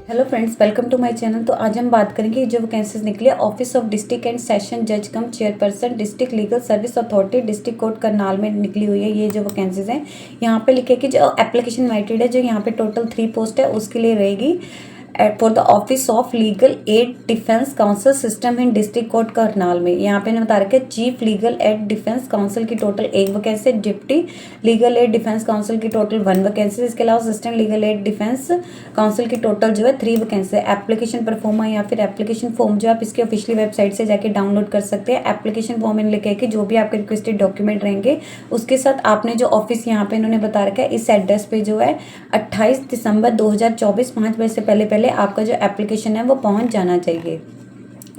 Hello friends, welcome to my channel. तो आज हम बात करेंगे जो वैकेंसीज निकली है office of district and session जज cum chairperson district legal service authority district court Karnal में निकली हुई है। ये जो वैकेंसीज हैं यहाँ पे लिखे कि जो एप्लीकेशन इनवाइटेड है, जो यहाँ पे टोटल 3 पोस्ट है उसके लिए रहेगी for the office of legal aid defence counsel system in district court Karnal में। यहाँ पे बता रखे chief legal aid defence counsel की total 1 vacancy, deputy legal aid defence counsel की टोटल 1 वैकेंसी, इसके अलावा assistant legal aid defence counsel की टोटल जो है 3 वैकेंसी। एप्लीकेशन परफॉर्मा या फिर एप्लीकेशन फॉर्म जो आप इसकी ऑफिशियली वेबसाइट से जाके डाउनलोड कर सकते हैं। एप्लीकेशन फॉर्म इन्होंने लिखा है कि जो भी आपके रिक्वेस्टेड डॉक्यूमेंट रहेंगे उसके साथ आपने जो ऑफिस यहाँ पे इन्होंने बता रखा है इस एड्रेस पे जो है 28 दिसंबर 2024 5 बजे से पहले आपका जो एप्लीकेशन है वो पहुंच जाना चाहिए।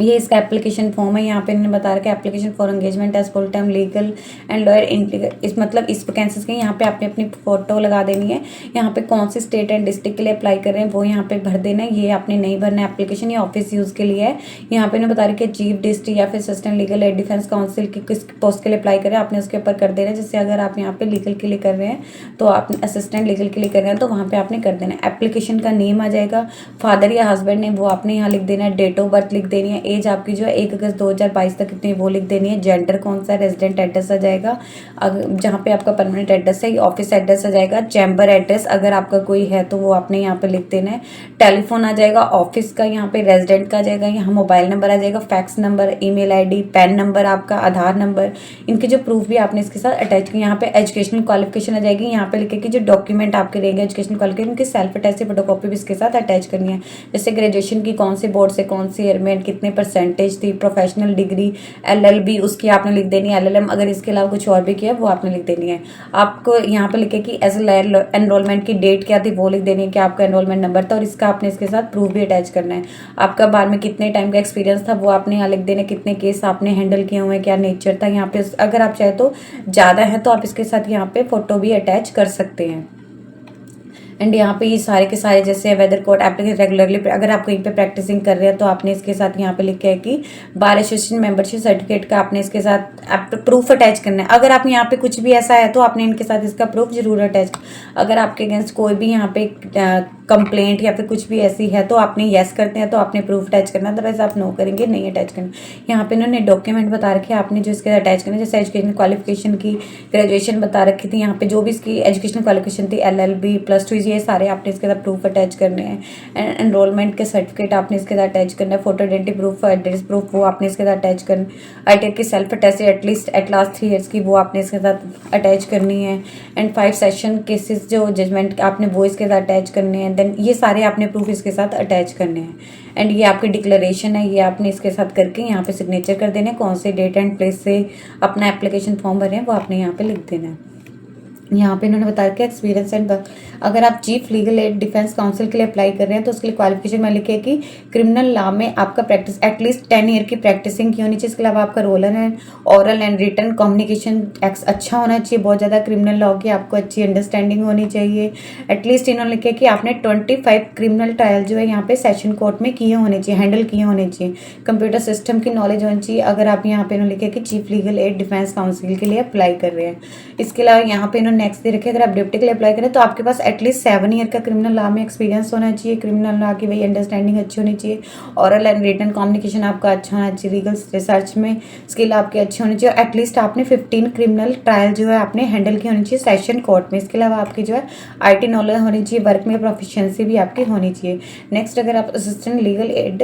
ये इसका एप्लीकेशन फॉर्म है। यहाँ पे इन्होंने बता रखा है application for engagement as full time legal and lawyer in इस मतलब इस वैकेंसीज के यहाँ पे आपने अपनी फोटो लगा देनी है। यहाँ पे कौन सी स्टेट एंड डिस्ट्रिक्ट के लिए अप्लाई कर रहे हैं वो यहाँ पे भर देना है। ये आपने नहीं भरना है एप्लीकेशन, ये ऑफिस यूज़ के लिए है। यहाँ पे इन्होंने बता रखा है चीफ डिस्ट्रिक्ट या फिर assistant legal aid defence counsel की किस पोस्ट के लिए अप्लाई करें आपने उसके ऊपर कर देना है। जैसे अगर आप यहाँ पे लीगल के लिए कर रहे हैं तो आप असिस्टेंट लीगल के लिए कर रहे हैं तो वहाँ पे आपने कर देना है। एप्लीकेशन का नेम आ जाएगा, फादर या हस्बैंड ने वो आपने यहाँ लिख देना है, डेट ऑफ बर्थ लिख देनी है, एज आपकी जो है 1 अगस्त 2022 तक कितनी वो लिख देनी है, जेंडर कौन सा, रेजिडेंट एड्रेस आ जाएगा जहाँ पे आपका परमानेंट एड्रेस है, ऑफिस एड्रेस आ जाएगा, चैम्बर एड्रेस अगर आपका कोई है तो वो आपने यहाँ पे लिख देना है, टेलीफोन आ जाएगा ऑफिस का, यहाँ पे रेजिडेंट का आ जाएगा, यहाँ मोबाइल नंबर आ जाएगा, fax number, email ID, pan number आपका, आधार नंबर, इनके जो प्रूफ भी आपने इसके साथ अटैच किए। यहाँ पे एजुकेशनल क्वालिफिकेशन आ जाएगी, यहाँ पे लिखे कि जो डॉक्यूमेंट आपके रहेंगे एजुकेशनल क्वालिफिकेशन उनकी सेल्फ अटैच फोटोकॉपी भी इसके साथ अटैच करनी है। जैसे ग्रेजुएशन की कौन सी बोर्ड से कौन सी ईयर में कितने परसेंटेज थी, प्रोफेशनल डिग्री, एलएलबी उसकी आपने लिख देनी है, एलएलएम अगर इसके अलावा कुछ और भी किया है वो आपने लिख देनी है। आपको यहाँ पे लिखे कि एज एनरोलमेंट की डेट क्या थी वो लिख देनी है कि आपका एनरोलमेंट नंबर था और इसका आपने इसके साथ प्रूफ भी अटैच करना है। आपका बार में कितने टाइम का एक्सपीरियंस था वो आपने यहाँ लिख देना, कितने केस आपने हैंडल किए हुए हैं, क्या नेचर था। यहाँ पे अगर आप चाहे तो ज़्यादा है तो आप इसके साथ यहाँ पे फोटो भी अटैच कर सकते हैं। एंड यहाँ पे ये सारे के सारे जैसे वेदर कोड एप्लीकेशन रेगुलरली अगर आप कहीं पे प्रैक्टिसिंग कर रहे हैं तो आपने इसके साथ यहाँ पे लिखा है कि बार एसोसिएशन मेंबरशिप सर्टिफिकेट का आपने इसके साथ प्रूफ अटैच करना है। अगर आप यहाँ पे कुछ भी ऐसा है तो आपने इनके साथ इसका प्रूफ जरूर अटैच। अगर आपके अगेंस्ट कोई भी यहाँ पे कंप्लेंट या फिर कुछ भी ऐसी है तो आपने येस करते हैं तो आपने प्रूफ अटैच करना, अदरवाइज आप नो करेंगे नहीं अटैच करना। यहाँ पे इन्होंने डॉक्यूमेंट बता रखे हैं आपने जो इसके अटैच करना, जैसे एजुकेशन क्वालिफिकेशन की ग्रेजुएशन बता रखी थी, यहाँ पे जो भी इसकी एजुकेशन क्वालिफिकेशन थी LLB +2 ये सारे आपने इसके साथ प्रूफ अटैच करने हैं। एनरोलमेंट के सर्टिफिकेट आपने इसके साथ अटैच करना है, photo identity proof, address proof वो आपने इसके साथ अटैच करना, ITR की self attach at last 3 years की वो आपने इसके साथ अटैच करनी है। एंड 5 सेशन केसेस जो जजमेंट आपने वो इसके साथ अटैच करने हैं। देन ये सारे आपने प्रूफ इसके साथ अटैच करने हैं। एंड ये आपकी डिक्लेरेशन है, ये आपने इसके साथ करके यहाँ पे सिग्नेचर कर देने, कौन से डेट एंड प्लेस से अपना एप्लीकेशन फॉर्म भरे हैं वो आपने यहाँ पे लिख देना है। यहाँ पे इन्होंने बताया कि एक्सपीरियंस एंड अगर आप chief legal aid defence council के लिए अप्लाई कर रहे हैं तो उसके लिए क्वालिफिकेशन में लिखे कि क्रिमिनल लॉ में आपका प्रैक्टिस एटलीस्ट 10 ईयर की प्रैक्टिसिंग की होनी चाहिए। इसके अलावा आपका ओरल एंड रिटन कम्युनिकेशन अच्छा होना चाहिए, बहुत ज़्यादा क्रिमिनल लॉ की आपको अच्छी अंडरस्टैंडिंग होनी चाहिए। एटलीस्ट इन्होंने लिखे कि आपने 25 क्रिमिनल ट्रायल जो है यहाँ पे सेशन कोर्ट में किए होने चाहिए, हैंडल किए होने चाहिए। कंप्यूटर सिस्टम की नॉलेज होनी चाहिए अगर आप यहाँ पे इन्होंने लिखे कि chief legal aid defence council के लिए अप्लाई कर रहे हैं। इसके अलावा यहाँ पे इन्होंने नेक्स्ट दे रखे अगर आप डिप्टी के लिए अप्लाई करें तो आपके पास एटलीस्ट 7 ईयर का क्रिमिनल लॉ में एक्सपीरियंस होना चाहिए, क्रिमिनल लॉ की वही अंडरस्टैंडिंग अच्छी होनी चाहिए, ओरल एंड रिटन कम्युनिकेशन आपका अच्छा होना चाहिए, लीगल रिसर्च में स्किल आपके अच्छे होने चाहिए, एटलीस्ट आपने 15 क्रिमिनल ट्रायल जो है आपने हैंडल की होनी चाहिए सेशन कोर्ट में। इसके अलावा आपकी जो है IT नॉलेज होनी चाहिए, वर्क में प्रोफिशिएंसी भी आपकी होनी चाहिए। नेक्स्ट अगर आप assistant legal aid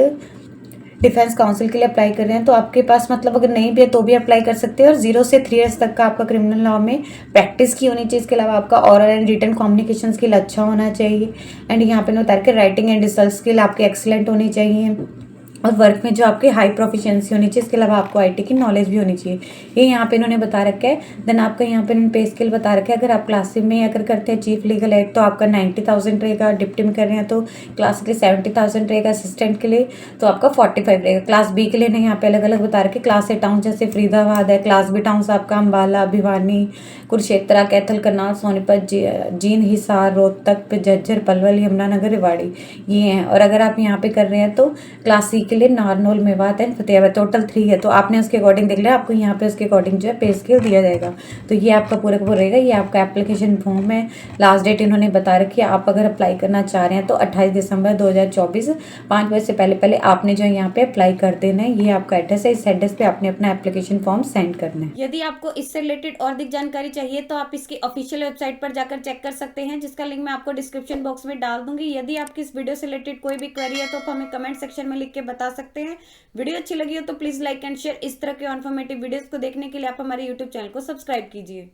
defence council के लिए अप्लाई कर रहे हैं तो आपके पास मतलब अगर नहीं भी है तो भी अप्लाई कर सकते हैं और 0 से 3 ईयर्स तक का आपका क्रिमिनल लॉ में प्रैक्टिस की होनी चाहिए। इसके अलावा आपका oral and written communication skill अच्छा होना चाहिए। एंड यहाँ पे बता के राइटिंग एंड रिसर्च स्किल आपकी एक्सीलेंट होनी चाहिए और वर्क में जो आपकी हाई प्रोफिशिएंसी होनी चाहिए। इसके अलावा आपको IT की नॉलेज भी होनी चाहिए, ये यहाँ पे इन्होंने बता रखा है। देन आपका यहाँ पे पे स्केल बता रखा है, अगर आप क्लास में अगर करते हैं चीफ लीगल एड तो आपका 90,000 रहेगा, डिप्टी में कर रहे हैं तो क्लास के लिए 70,000 रहेगा, असिस्टेंट के लिए तो आपका 45 रहेगा। क्लास B के लिए नहीं यहाँ पे अलग अलग बता रखे, क्लास A टाउन जैसे फरीदाबाद है, क्लास B टाउन आपका अम्बाला, भिवानी, कुरुक्षेत्र, कैथल, करनाल, सोनीपत, जींद, हिसार, रोहतक, झज्जर, पलवल, यमुनानगर, रेवाड़ी ये हैं। और अगर आप यहाँ पे कर रहे हैं तो क्लास C के लिए नारनौल, मेवात एंड फतेहाबाद, टोटल 3 है। तो आपने उसके अकॉर्डिंग देख लिया, आपको यहाँ पे उसके अकॉर्डिंग जो है पे स्केल दिया जाएगा। तो ये आपका पूरा का पूरा रहेगा। ये आपका एप्लीकेशन फॉर्म है, लास्ट डेट इन्होंने बता रखी है। आप अगर अप्लाई करना चाह रहे हैं तो 28 दिसंबर 2024 5 बजे से पहले पहले आपने जो है यहाँ पे अप्लाई कर देना है। ये आपका एड्रेस है, इस एड्रेस पे आपने अपना एप्लीकेशन फॉर्म सेंड करना है। यदि आपको इससे रिलेटेड और अधिक जानकारी चाहिए तो आप इसकी ऑफिशियल वेबसाइट पर जाकर चेक कर सकते हैं, जिसका लिंक मैं आपको डिस्क्रिप्शन बॉक्स में डाल दूंगी। यदि आपकी इस वीडियो से रिलेटेड कोई भी क्वेरी है तो आप हमें कमेंट सेक्शन में लिख के बता सकते हैं। वीडियो अच्छी लगी हो तो प्लीज लाइक एंड शेयर। इस तरह के इन्फॉर्मेटिव वीडियोस को देखने के लिए आप हमारे यूट्यूब चैनल को सब्सक्राइब कीजिए।